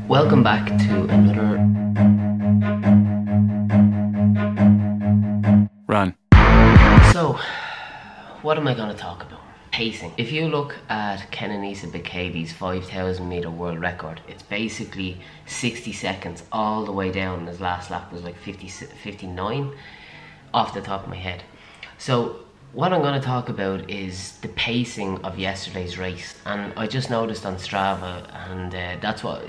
Welcome back to another Run. So, what am I going to talk about? Pacing. If you look at Canon 5,000 meter world record, it's basically 60 seconds all the way down. His last lap was like 59 off the top of my head. So what I'm going to talk about is the pacing of yesterday's race, and I just noticed on Strava, and that's what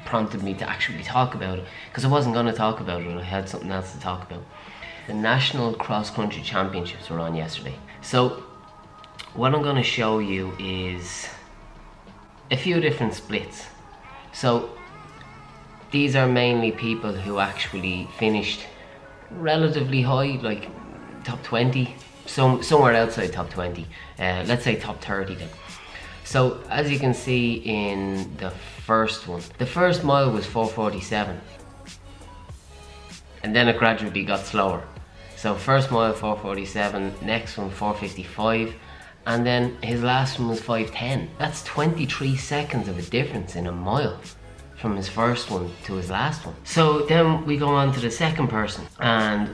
prompted me to actually talk about it, because I wasn't going to talk about it, I had something else to talk about. The National Cross Country Championships were on yesterday. So what I'm going to show you is a few different splits. So these are mainly people who actually finished relatively high, like top 20, somewhere outside top 20, let's say top 30 then. So as you can see in the first one, the first mile was 4:47, and then it gradually got slower. So first mile 4:47, next one 4:55, and then his last one was 5:10. That's 23 seconds of a difference in a mile from his first one to his last one. So then we go on to the second person, and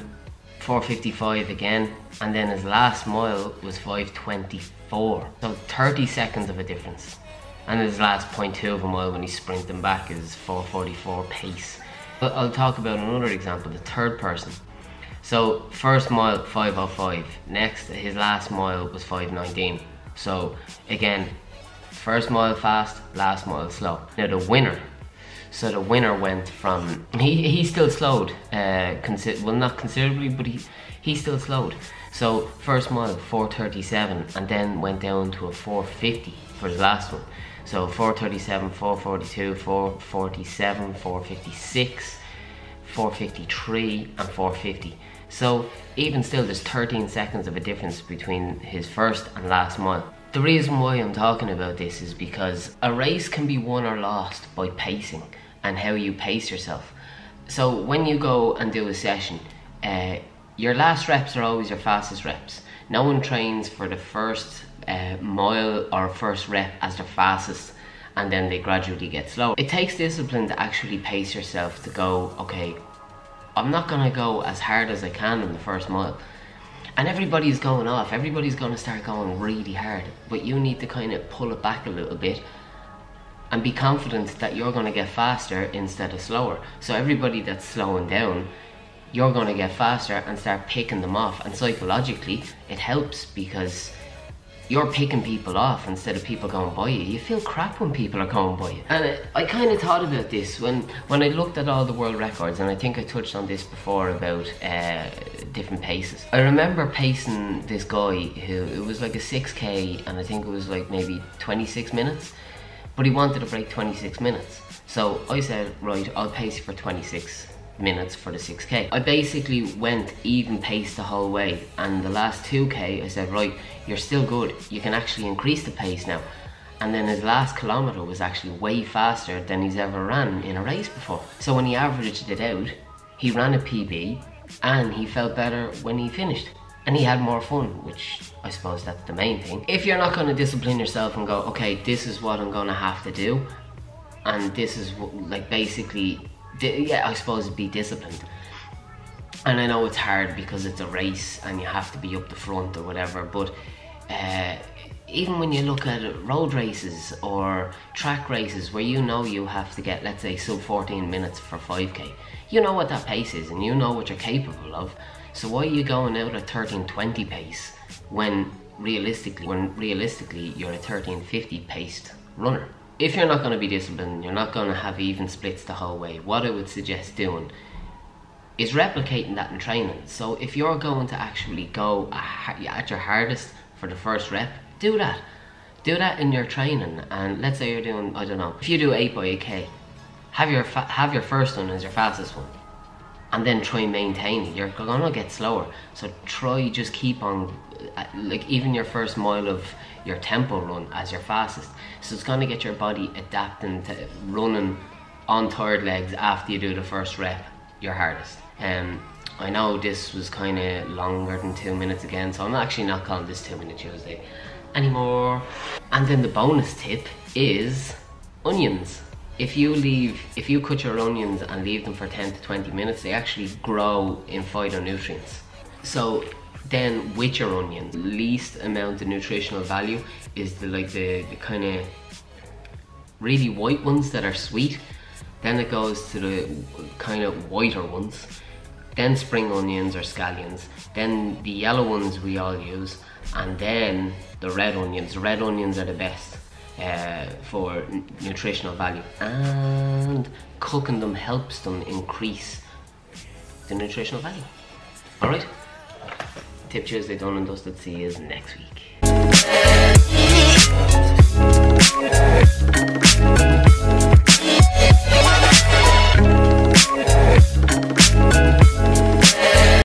4:55 again, and then his last mile was 5:24. So 30 seconds of a difference. And his last 0.2 of a mile when he's sprinting back is 4:44 pace. But I'll talk about another example, the third person. So first mile 5:05, next his last mile was 5:19. So again, first mile fast, last mile slow. Now the winner, so the winner went from, he still slowed, well not considerably, but he still slowed. So first mile 4:37, and then went down to a 4:50 for his last one. So 4:37, 4:42, 4:47, 4:56, 4:53 and 4:50. So even still there's 13 seconds of a difference between his first and last mile. The reason why I'm talking about this is because a race can be won or lost by pacing and how you pace yourself. So when you go and do a session, your last reps are always your fastest reps. No one trains for the first mile or first rep as their fastest, and then they gradually get slower. It takes discipline to actually pace yourself, to go, okay, I'm not gonna go as hard as I can in the first mile. And everybody's going off, everybody's gonna start going really hard, but you need to kind of pull it back a little bit and be confident that you're gonna get faster instead of slower. So everybody that's slowing down, you're gonna get faster and start picking them off. And psychologically, it helps because you're picking people off instead of people going by you. You feel crap when people are going by you. And I kind of thought about this when I looked at all the world records, and I think I touched on this before about different paces. I remember pacing this guy who, it was like a 6K, and I think it was like maybe 26 minutes, but he wanted to break 26 minutes. So I said, right, I'll pace you for 26 minutes for the 6K. I basically went even pace the whole way, and the last 2K I said, right, you're still good, you can actually increase the pace now. And then his last kilometer was actually way faster than he's ever ran in a race before. So when he averaged it out, he ran a PB and he felt better when he finished, and he had more fun, which I suppose that's the main thing. If you're not going to discipline yourself and go, okay, this is what I'm going to have to do, and this is what, like, basically, yeah, I suppose be disciplined. And I know it's hard because it's a race and you have to be up the front or whatever, but even when you look at road races or track races where you know you have to get, let's say, sub 14 minutes for 5K, you know what that pace is and you know what you're capable of. So why are you going out at 13:20 pace when realistically you're a 13:50 paced runner? If you're not going to be disciplined, you're not going to have even splits the whole way, what I would suggest doing is replicating that in training. So if you're going to actually go at your hardest for the first rep, do that. Do that in your training. And let's say you're doing, I don't know, if you do 8 by 8K, have your first one as your fastest one, and then try and maintain it. You're gonna get slower, so try just keep on, like, even your first mile of your tempo run as your fastest. So it's gonna get your body adapting to running on tired legs after you do the first rep your hardest. I know this was kind of longer than 2 minutes again, so I'm actually not calling this 2 Minute Tuesday anymore. And then the bonus tip is onions. if you cut your onions and leave them for 10 to 20 minutes, they actually grow in phytonutrients. So then with your onion, least amount of nutritional value is the kind of really white ones that are sweet. Then it goes to the kind of whiter ones, then spring onions or scallions, then the yellow ones we all use, and then the red onions. The red onions are the best for nutritional value, and cooking them helps them increase the nutritional value. Alright, Tip Tuesday done and dusted. See you next week.